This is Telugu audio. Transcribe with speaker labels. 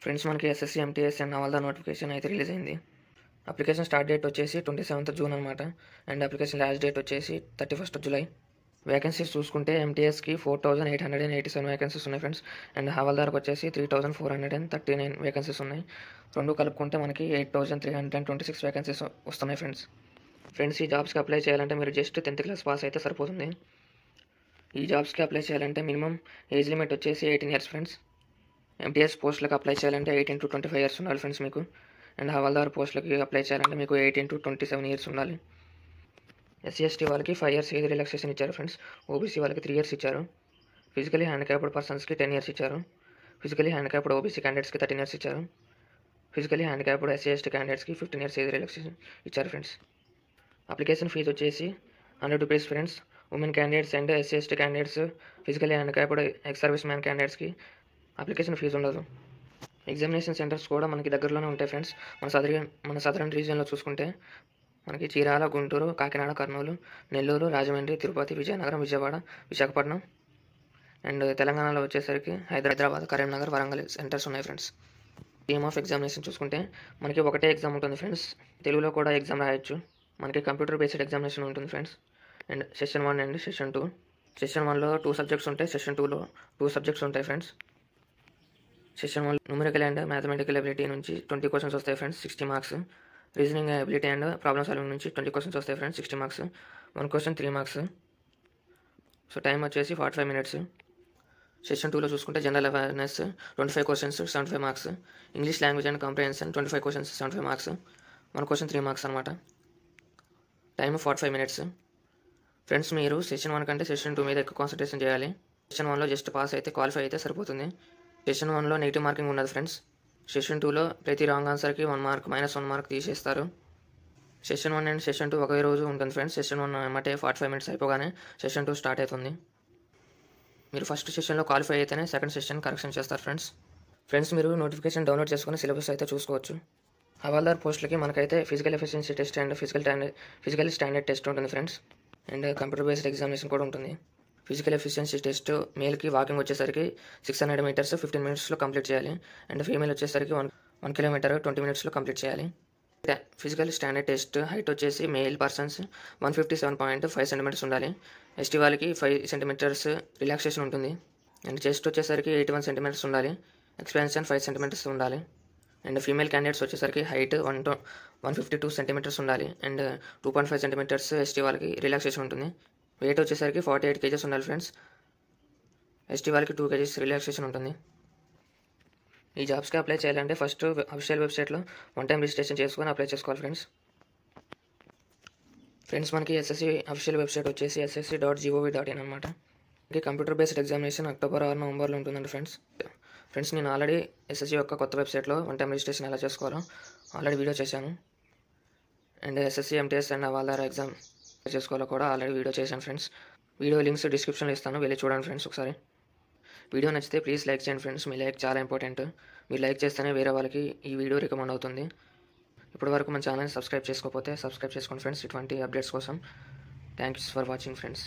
Speaker 1: ఫ్రెండ్స్ మనకి SSC MTS and Havaldar notification అయితే రిలీజ్ అయింది. అప్లికేషన్ స్టార్ట్ డేట్ వచ్చేసి 27th జూన్ అనమాట. అండ్ అప్లికేషన్ లాస్ట్ డేట్ వచ్చేసి 31st జూలై. వేకెన్సీస్ చూసుకుంటే ఎంటీఎస్కి 4887 వేకెన్సీస్ ఉన్నాయి ఫ్రెండ్స్. అండ్ హవాల్దార్కి వచ్చేసి 3439 వేకెన్సీస్ ఉన్నాయి. రెండు కలుపుకుంటే మనకి 8326 వేకెన్సీస్ వస్తున్నాయి ఫ్రెండ్స్ ఈ జాబ్స్కి అప్లై చేయాలంటే మీరు జస్ట్ 10th క్లాస్ పాస్ అయితే సరిపోతుంది. ఈ జాబ్స్కి అప్లై చేయాలంటే మినిమం ఏజ్ లిమిట్ వచ్చేసి 18 ఇయర్స్ ఫ్రెండ్స్. ఎంటీఎస్ పోస్టులకు అప్లై చేయాలంటే 18 to 25 ఇయర్స్ ఉండాలి ఫ్రెండ్స్ మీకు. అండ్ హవాల్దార్ పోస్టులకి అప్లై చేయాలంటే మీకు 18 to 27 ఇయర్స్ ఉండాలి. ఎస్సీ ఎస్టీ వాళ్ళకి 5 years ఏజ్ రిలాక్సేషన్ ఇచ్చారు ఫ్రెండ్స్. ఓబీసీ వాళ్ళకి 3 years ఇచ్చారు. ఫిజికలీ హ్యాండిక్యాప్డ్ పర్సన్స్కి 10 years ఇచ్చారు. ఫిజికలీ హ్యాండిక్యాప్డ్ ఓబీసీ క్యాండిడేట్స్కి 13 years ఇచ్చారు. ఫిజికలీ హ్యాండిక్యాప్డ్ ఎస్సీ ఎస్టీ క్యాండిడేట్స్కి 15 years ఏజ్ రిలాక్సేషన్ ఇచ్చారు ఫ్రెండ్స్. అప్లికేషన్ ఫీజు వచ్చేసి 100 rupees friends. Women candidates and SC ST candidates, physically handicapped ex service man క్యాండిడేట్స్కి అప్లికేషన్ ఫీజు ఉండదు. ఎగ్జామినేషన్ సెంటర్స్ కూడా మనకి దగ్గరలోనే ఉంటాయి ఫ్రెండ్స్. మన సదరన్ రీజియన్లో చూసుకుంటే మనకి చీరాల, గుంటూరు, కాకినాడ, కర్నూలు, నెల్లూరు, రాజమండ్రి, తిరుపతి, విజయనగరం, విజయవాడ, విశాఖపట్నం. అండ్ తెలంగాణలో వచ్చేసరికి హైదరాబాద్, కరీంనగర్, వరంగల్ సెంటర్స్ ఉన్నాయి ఫ్రెండ్స్. థీమ్ ఆఫ్ ఎగ్జామినేషన్ చూసుకుంటే మనకి ఒకటే ఎగ్జామ్ ఉంటుంది ఫ్రెండ్స్. తెలుగులో కూడా ఎగ్జామ్ రాయొచ్చు. మనకి కంప్యూటర్ బేస్డ్ ఎగ్జామినేషన్ ఉంటుంది friends. And session 1 and session 2. Session 1లో 2 subjects ఉంటాయి. సెషన్ 2లో 2 subjects ఉంటాయి friends. Session 1 numerical and mathematical ability నుంచి 20 questions వస్తాయి friends, 60 marks. Reasoning ability and problem solving నుంచి 20 questions వస్తాయి friends, 60 marks. 1 question 3 marks. So time వచ్చేసి 45 minutes. సెషన్ 2లో చూసుకుంటే general awareness 25 questions, 75 marks. English language and comprehension 25 questions, 75 marks. 1 question 3 marks అనమాట. Time 45 minutes. ఫ్రెండ్స్ మీరు సెషన్ 1 కంటే సెషన్ 2 మీద ఎక్కువ కాన్సన్ట్రేషన్ చేయాలి. సెషన్ 1లో జస్ట్ పాస్ అయితే, క్వాలిఫై అయితే సరిపోతుంది. సెషన్ 1లో నెగిటివ్ మార్కింగ్ ఉండదు ఫ్రెండ్స్. సెషన్ 2లో ప్రతి రాంగ్ ఆన్సర్కి 1 mark, -1 mark తీసేస్తారు. సెషన్ 1 అండ్ సెషన్ 2 ఒకే రోజు ఉంటుంది ఫ్రెండ్స్. సెషన్ 1 ఏమంటే 45 minutes అయిపోగానే సెషన్ 2 స్టార్ట్ అవుతుంది. మీరు ఫస్ట్ సెషన్లో క్వాలిఫై అయితేనే సెకండ్ సెషన్ కరెక్షన్ చేస్తారు ఫ్రెండ్స్ మీరు నోటిఫికేషన్ డౌన్లోడ్ చేసుకుని సిలబస్ అయితే చూసుకోవచ్చు. హవాల్దార్ పోస్టులకి మనకైతే physical efficiency test and physical standard test ఉంటుంది friends. And computer based examination కూడా ఉంటుంది. ఫిజికల్ ఎఫిషియన్సీ టెస్ట్ మేల్కి వాకింగ్ వచ్చేసరికి 600 meters 15 minutesలో కంప్లీట్ చేయాలి. అండ్ ఫీమేల్ వచ్చేసరికి 1 kilometer 20 minutesలో కంప్లీట్ చేయాలి. ఫిజికల్ స్టాండర్డ్ టెస్ట్ హైట్ వచ్చేసి మేల్ పర్సన్స్ 157.5 centimeters ఉండాలి. ఎస్టీ వాళ్ళకి 5 centimeters రిలాక్సేషన్ ఉంటుంది. అండ్ చెస్ట్ వచ్చేసరికి 81 centimeters ఉండాలి. ఎక్స్పాన్షన్ 5 centimeters ఉండాలి. అండ్ ఫీమేల్ క్యాండిడేట్స్ వచ్చేసరికి హైట్ 152 centimeters ఉండాలి. అండ్ 2.5 centimeters ఎస్టీ వాళ్ళకి రిలాక్సేషన్ ఉంటుంది. వెయిట్ వచ్చేసరికి 48 kgs ఉండాలి ఫ్రెండ్స్. ఎస్టీ వాళ్ళకి 2 kgs రిలాక్సేషన్ ఉంటుంది. ఈ జాబ్స్కి అప్లై చేయాలంటే ఫస్ట్ అఫీషియల్ వెబ్సైట్లో 1 time రిజిస్ట్రేషన్ చేసుకొని అప్లై చేసుకోవాలి ఫ్రెండ్స్ మనకి ఎస్ఎస్సి అఫీషియల్ వెబ్సైట్ వచ్చేసి ssc.gov.in అనమాట. కంప్యూటర్ బేస్డ్ ఎగ్జామినేషన్ అక్టోబర్ 6 నవంబర్లో ఉంటుందండి ఫ్రెండ్స్ నేను ఆల్రెడీ ఎస్ఎస్సి యొక్క కొత్త వెబ్సైట్లో 1 time రిజిస్ట్రేషన్ ఎలా చేసుకోవాలో ఆల్రెడీ వీడియో చేశాను. And SSC MTS and Havaldar exam చేసుకోవాలో కూడా ఆల్రెడీ వీడియో చేశాను ఫ్రెండ్స్. వీడియో లింక్స్ డిస్క్రిప్షన్లో ఇస్తాను, వెళ్ళి చూడండి ఫ్రెండ్స్ ఒకసారి. వీడియో నచ్చితే ప్లీజ్ లైక్ చేయండి ఫ్రెండ్స్. మీ లైక్ చాలా ఇంపార్టెంట్. మీరు లైక్ చేస్తేనే వేరే వాళ్ళకి ఈ వీడియో రికమెండ్ అవుతుంది. ఇప్పటివరకు మన ఛానల్ని సబ్స్క్రైబ్ చేసుకోకపోతే సబ్స్క్రైబ్ చేసుకోండి ఫ్రెండ్స్, ఇటువంటి అప్డేట్స్ కోసం. Thanks for watching friends.